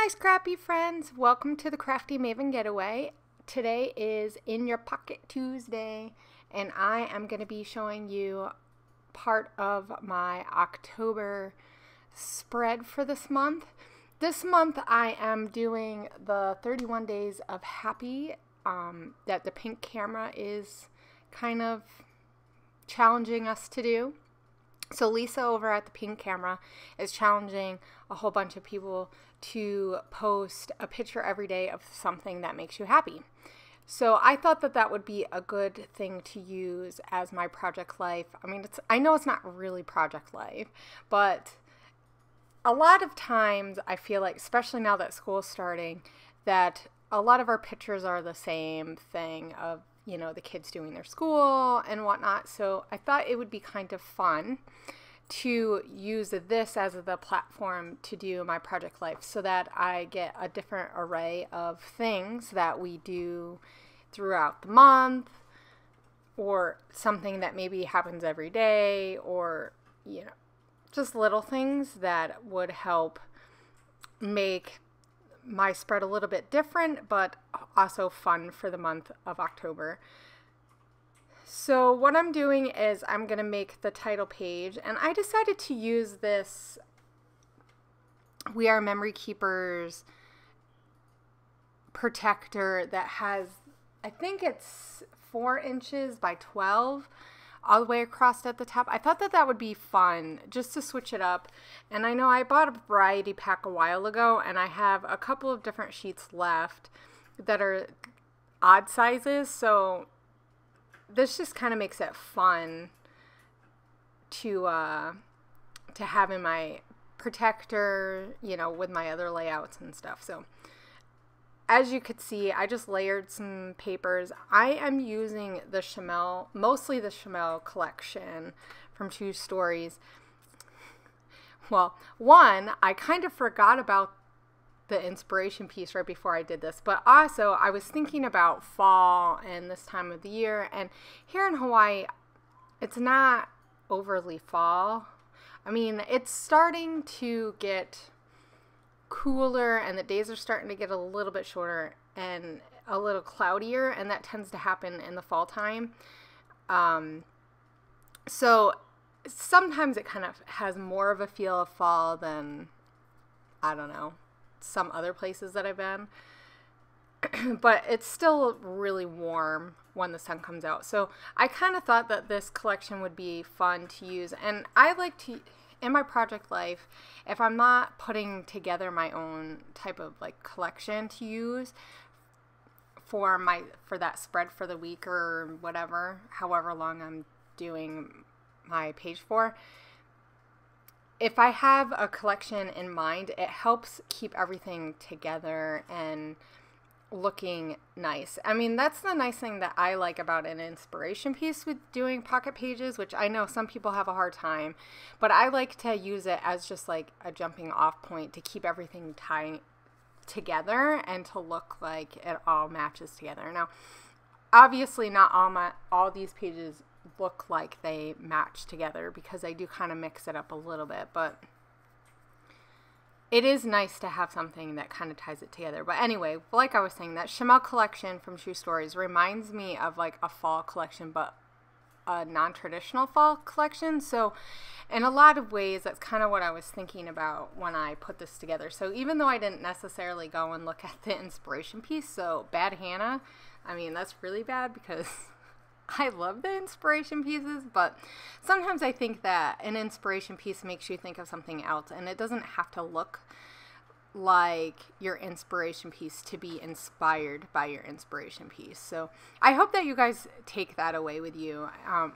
Hi Scrappy friends, welcome to the Crafty Maven Getaway. Today is In Your Pocket Tuesday and I am going to be showing you part of my October spread for this month. This month I am doing the 31 Days of Happy that the pink camera is kind of challenging us to do. So Lisa over at the Pink Camera is challenging a whole bunch of people to post a picture every day of something that makes you happy. So I thought that that would be a good thing to use as my project life. I mean, I know it's not really project life, but a lot of times I feel like, especially now that school's starting, that a lot of our pictures are the same thing of, you know, the kids doing their school and whatnot. So I thought it would be kind of fun to use this as the platform to do my project life so that I get a different array of things that we do throughout the month, or something that maybe happens every day, or, you know, just little things that would help make my spread a little bit different, but also fun for the month of October. So what I'm doing is I'm going to make the title page, and I decided to use this We Are Memory Keepers protector that has, I think it's 4 inches by 12 all the way across at the top. I thought that that would be fun just to switch it up. And I know I bought a variety pack a while ago, and I have a couple of different sheets left that are odd sizes. So this just kind of makes it fun to have in my protector, you know, with my other layouts and stuff. So as you could see, I just layered some papers. I am using the Chamel, mostly the Chamel collection from True Stories. Well, one, I kind of forgot about the inspiration piece right before I did this, but also I was thinking about fall and this time of the year, and here in Hawaii, it's not overly fall. I mean, it's starting to get cooler and the days are starting to get a little bit shorter and a little cloudier, and that tends to happen in the fall time. So sometimes it kind of has more of a feel of fall than, I don't know, some other places that I've been. But it's still really warm when the sun comes out. So I kind of thought that this collection would be fun to use, and I like to, in my project life, if I'm not putting together my own type of like collection to use for that spread for the week or whatever, however long I'm doing my page for, if I have a collection in mind, it helps keep everything together and looking nice. I mean, that's the nice thing that I like about an inspiration piece with doing pocket pages, which I know some people have a hard time, but I like to use it as just like a jumping off point to keep everything tied together and to look like it all matches together. Now, obviously not all these pages look like they match together because I do kind of mix it up a little bit, but it is nice to have something that kind of ties it together. But anyway, like I was saying, that Chamel collection from True Stories reminds me of like a fall collection, but a non-traditional fall collection. So in a lot of ways, that's kind of what I was thinking about when I put this together. So even though I didn't necessarily go and look at the inspiration piece, so bad Hannah, I mean, that's really bad because I love the inspiration pieces, but sometimes I think that an inspiration piece makes you think of something else, and it doesn't have to look like your inspiration piece to be inspired by your inspiration piece. So I hope that you guys take that away with you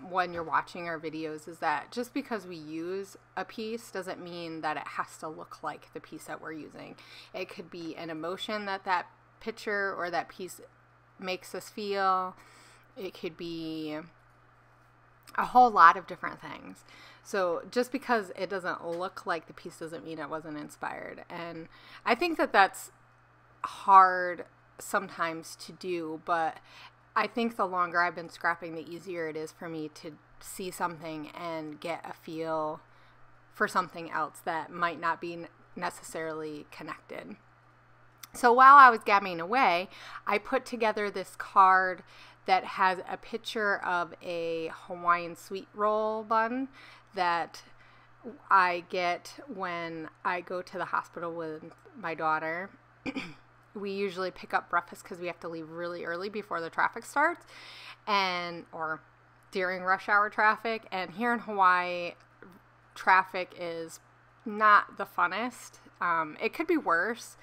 when you're watching our videos, is that just because we use a piece doesn't mean that it has to look like the piece that we're using. It could be an emotion that that picture or that piece makes us feel. It could be a whole lot of different things. So just because it doesn't look like the piece doesn't mean it wasn't inspired. And I think that that's hard sometimes to do, but I think the longer I've been scrapping, the easier it is for me to see something and get a feel for something else that might not be necessarily connected. So while I was gabbing away, I put together this card that has a picture of a Hawaiian sweet roll bun that I get when I go to the hospital with my daughter. We usually pick up breakfast because we have to leave really early before the traffic starts, or during rush hour traffic. And here in Hawaii, traffic is not the funnest. It could be worse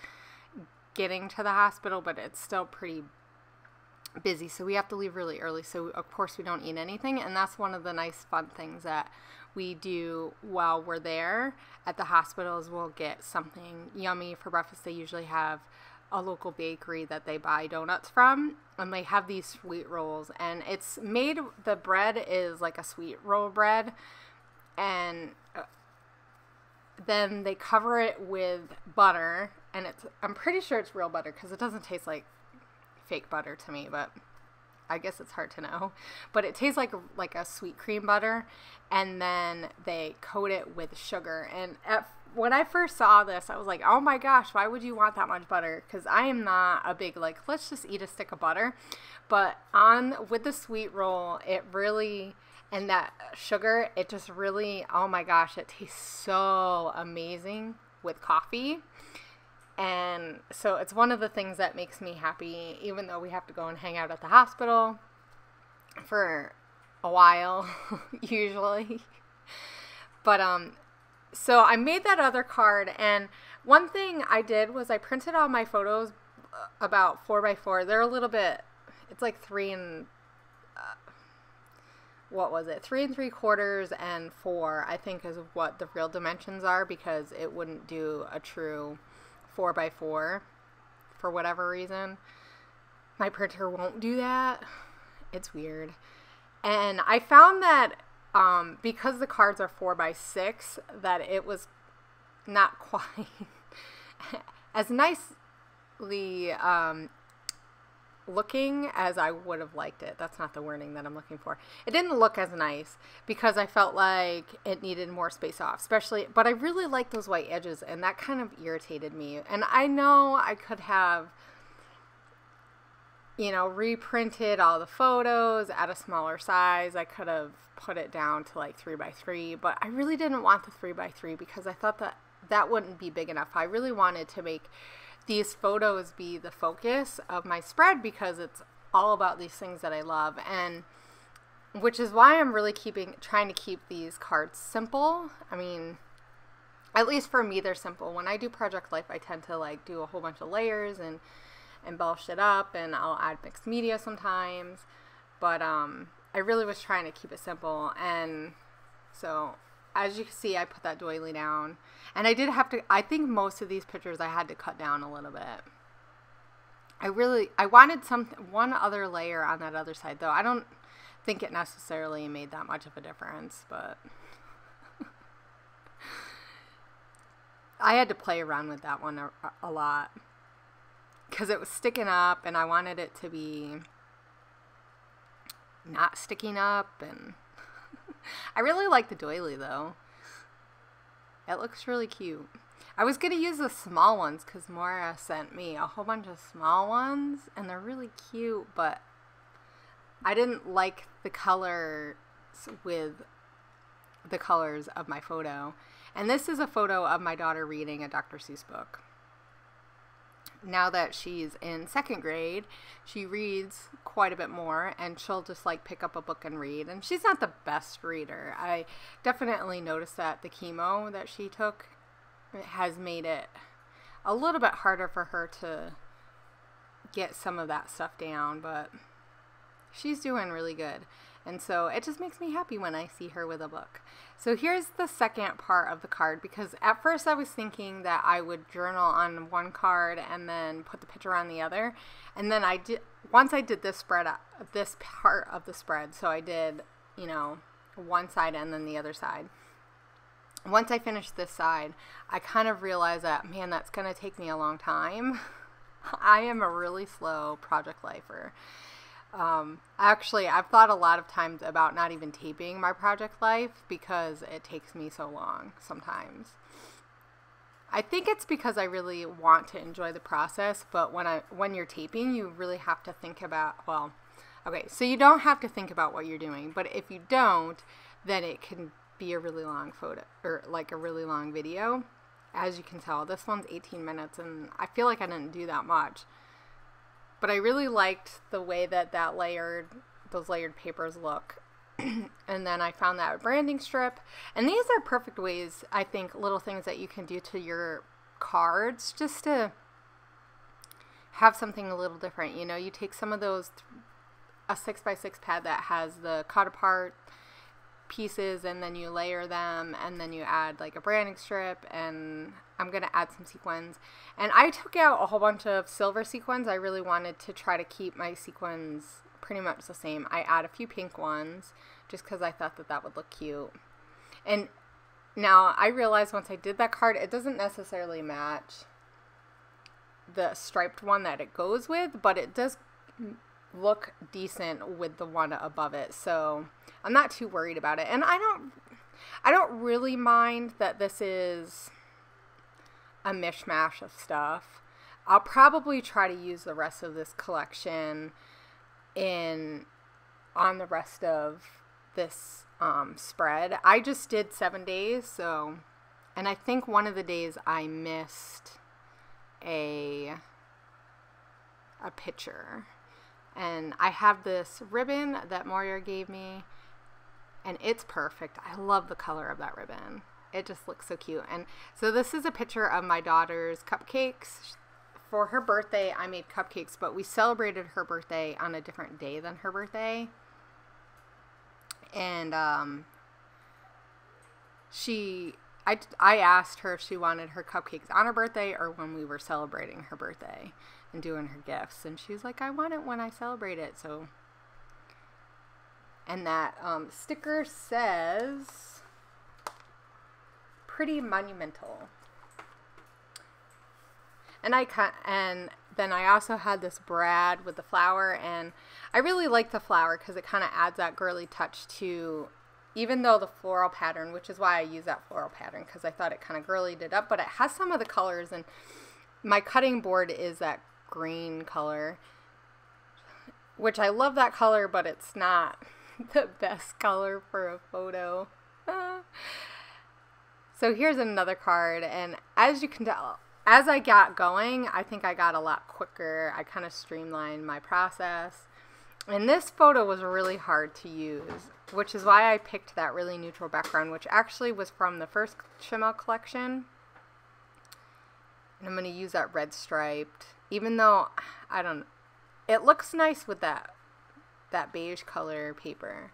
getting to the hospital, but it's still pretty busy, so we have to leave really early. So of course we don't eat anything, and that's one of the nice fun things that we do while we're there at the hospitals. We'll get something yummy for breakfast. They usually have a local bakery that they buy donuts from, and they have these sweet rolls, and it's made, the bread is like a sweet roll bread, and then they cover it with butter, and I'm pretty sure it's real butter because it doesn't taste like fake butter to me, but I guess it's hard to know. But it tastes like a sweet cream butter, and then they coat it with sugar. And when I first saw this, I was like, oh my gosh, why would you want that much butter? Because I am not a big, like, let's just eat a stick of butter. But with the sweet roll, it really, and that sugar, it just really, oh my gosh, it tastes so amazing with coffee. And so it's one of the things that makes me happy, even though we have to go and hang out at the hospital for a while, usually. But, so I made that other card, and one thing I did was I printed all my photos about 4x4. They're a little bit, it's like 3 3¾ and 4, I think, is what the real dimensions are, because it wouldn't do a true 4x4 for whatever reason. My printer won't do that. It's weird. And I found that because the cards are 4x6, that it was not quite as nicely looking as I would have liked it. That's not the wording that I'm looking for. It didn't look as nice because I felt like it needed more space off, but I really like those white edges, and that kind of irritated me. And I know I could have, reprinted all the photos at a smaller size. I could have put it down to like 3x3, but I really didn't want the 3x3 because I thought that wouldn't be big enough. I really wanted to make these photos be the focus of my spread, because it's all about these things that I love, and which is why I'm really trying to keep these cards simple. I mean, at least for me, they're simple. When I do Project Life, I tend to like do a whole bunch of layers and embellish it up, and I'll add mixed media sometimes, but I really was trying to keep it simple. And so as you can see, I put that doily down, and I think most of these pictures I had to cut down a little bit. I wanted one other layer on that other side, though. I don't think it necessarily made that much of a difference, but I had to play around with that one a lot because it was sticking up, and I wanted it to be not sticking up, and I really like the doily, though. It looks really cute. I was going to use the small ones because Maura sent me a whole bunch of small ones, and they're really cute, but I didn't like the colors with the colors of my photo. And this is a photo of my daughter reading a Dr. Seuss book. Now that she's in 2nd grade, she reads quite a bit more, and she'll just like pick up a book and read. And she's not the best reader. I definitely noticed that the chemo that she took has made it a little bit harder for her to get some of that stuff down, but she's doing really good. And so it just makes me happy when I see her with a book. So here's the second part of the card, because at first I was thinking that I would journal on one card and then put the picture on the other. And then once I did this part of the spread, so I did, one side and then the other side. Once I finished this side, I kind of realized that, man, that's going to take me a long time. I am a really slow project lifer. Actually, I've thought a lot of times about not even taping my project life because it takes me so long sometimes. I think it's because I really want to enjoy the process, but when you're taping, you really have to think about, well, okay, so you don't have to think about what you're doing, but if you don't, then it can be a really long photo, or like a really long video. As you can tell, this one's 18 minutes, and I feel like I didn't do that much. But I really liked the way that those layered papers look. And then I found that branding strip. And these are perfect ways, I think, little things that you can do to your cards just to have something a little different. You know, you take some of those, a 6x6 pad that has the cut apart pieces, and then you layer them, and then you add like a branding strip, and I'm going to add some sequins. And I took out a whole bunch of silver sequins. I really wanted to try to keep my sequins pretty much the same. I add a few pink ones just because I thought that would look cute. And now I realized once I did that card, it doesn't necessarily match the striped one that it goes with, but it does look decent with the one above it. So I'm not too worried about it. And I don't really mind that this is a mishmash of stuff. I'll probably try to use the rest of this collection on the rest of this spread. I just did 7 days, so, and I think one of the days I missed a picture. And I have this ribbon that Moria gave me, and it's perfect. I love the color of that ribbon. It just looks so cute. And so this is a picture of my daughter's cupcakes. For her birthday, I made cupcakes, but we celebrated her birthday on a different day than her birthday. And I asked her if she wanted her cupcakes on her birthday or when we were celebrating her birthday and doing her gifts. And she was like, I want it when I celebrate it. So, and that sticker says, pretty monumental. And then I also had this brad with the flower, and I really like the flower because it kind of adds that girly touch to, even though the floral pattern, which is why I use that floral pattern, because I thought it kind of girlied it up, but it has some of the colors, and my cutting board is that green color, which I love that color, but it's not the best color for a photo. So here's another card, and as you can tell, as I got going, I think I got a lot quicker. I kind of streamlined my process. And this photo was really hard to use, which is why I picked that really neutral background, which actually was from the first Chanel collection. And I'm going to use that red striped, even though, I don't know, it looks nice with that beige color paper.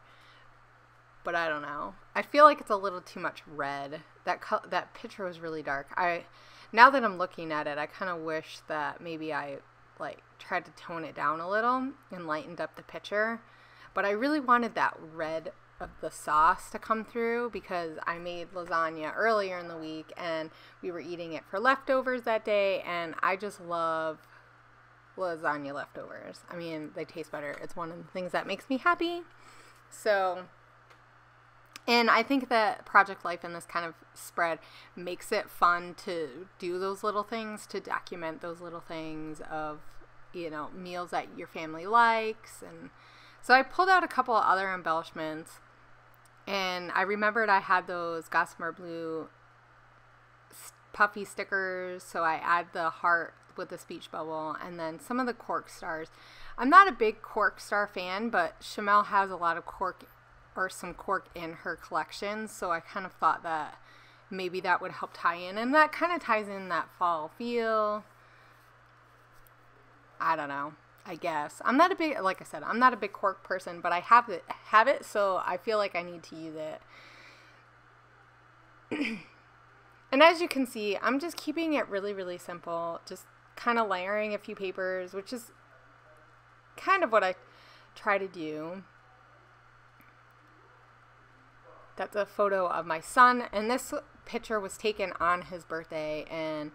But I don't know. I feel like it's a little too much red. That picture was really dark. Now that I'm looking at it, I kind of wish that maybe I tried to tone it down a little and lightened up the picture. But I really wanted that red of the sauce to come through because I made lasagna earlier in the week and we were eating it for leftovers that day, and I just love lasagna leftovers. I mean, they taste better. It's one of the things that makes me happy. So, and I think that Project Life in this kind of spread makes it fun to do those little things, to document those little things of, you know, meals that your family likes. And so I pulled out a couple of other embellishments, and I remembered I had those Gossamer Blue puffy stickers, so I add the heart with the speech bubble, and then some of the cork stars. I'm not a big cork star fan, but Chanel has a lot of cork, or some cork in her collection, so I kind of thought that maybe that would help tie in, and that kind of ties in that fall feel. I don't know, I guess. I'm not a big, like I said, I'm not a big cork person, but I have it, so I feel like I need to use it. And as you can see, I'm just keeping it really, really simple, just kind of layering a few papers, which is kind of what I try to do. That's a photo of my son, and this picture was taken on his birthday, and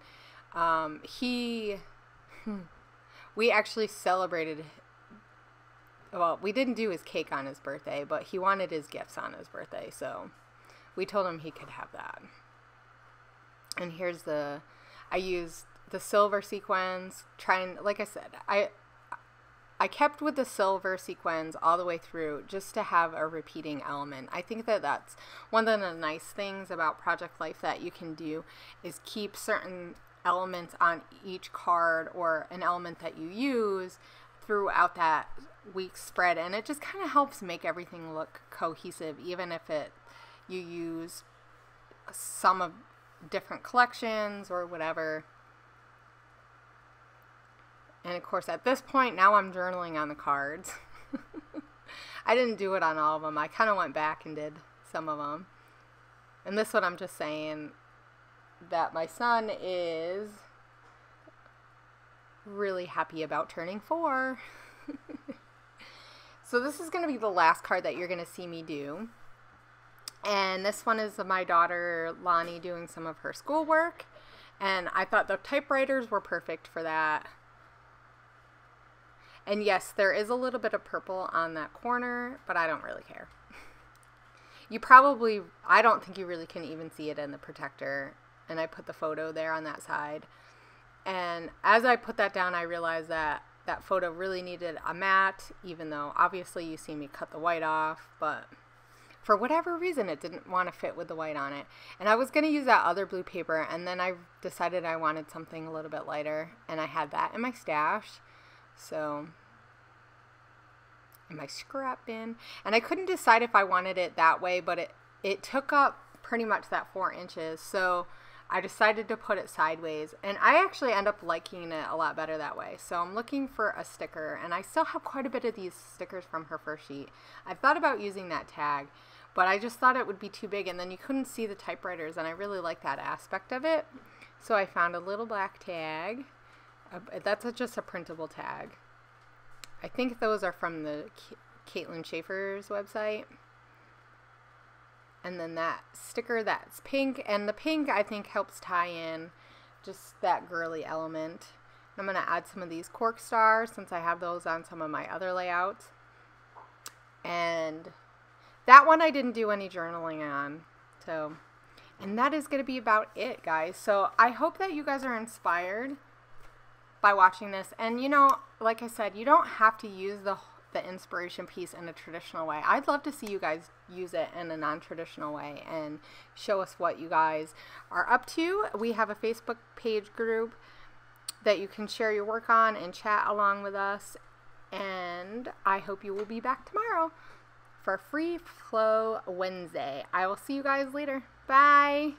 we actually celebrated, well, we didn't do his cake on his birthday, but he wanted his gifts on his birthday, so we told him he could have that. And here's I used the silver sequins, like I said, I kept with the silver sequins all the way through just to have a repeating element. I think that that's one of the nice things about Project Life that you can do is keep certain elements on each card or an element that you use throughout that week's spread. And it just kind of helps make everything look cohesive, even if you use some of different collections or whatever. And of course, at this point, now I'm journaling on the cards. I didn't do it on all of them. I kind of went back and did some of them. And this one, I'm just saying that my son is really happy about turning 4. So this is going to be the last card that you're going to see me do. And this one is my daughter, Lonnie, doing some of her schoolwork. And I thought the typewriters were perfect for that. And yes, there is a little bit of purple on that corner, but I don't really care. I don't think you really can even see it in the protector. And I put the photo there on that side. And as I put that down, I realized that that photo really needed a matte, even though obviously you see me cut the white off, but for whatever reason, it didn't want to fit with the white on it. And I was going to use that other blue paper, and then I decided I wanted something a little bit lighter, and I had that in my stash. So, in my scrap bin. And I couldn't decide if I wanted it that way, but it took up pretty much that 4 inches. So I decided to put it sideways. And I actually end up liking it a lot better that way. So I'm looking for a sticker. And I still have quite a bit of these stickers from her first sheet. I've thought about using that tag, but I just thought it would be too big. And then you couldn't see the typewriters. And I really like that aspect of it. So I found a little black tag. That's just a printable tag. I think those are from the Caitlin Schaefer's website. And then that sticker that's pink. And the pink, I think, helps tie in just that girly element. I'm going to add some of these cork stars since I have those on some of my other layouts. And that one I didn't do any journaling on. And that is going to be about it, guys. So I hope that you guys are inspired by watching this. And, you know, like I said, you don't have to use the inspiration piece in a traditional way. I'd love to see you guys use it in a non-traditional way and show us what you guys are up to. We have a Facebook page group that you can share your work on and chat along with us. And I hope you will be back tomorrow for Free Flow Wednesday. I will see you guys later. Bye.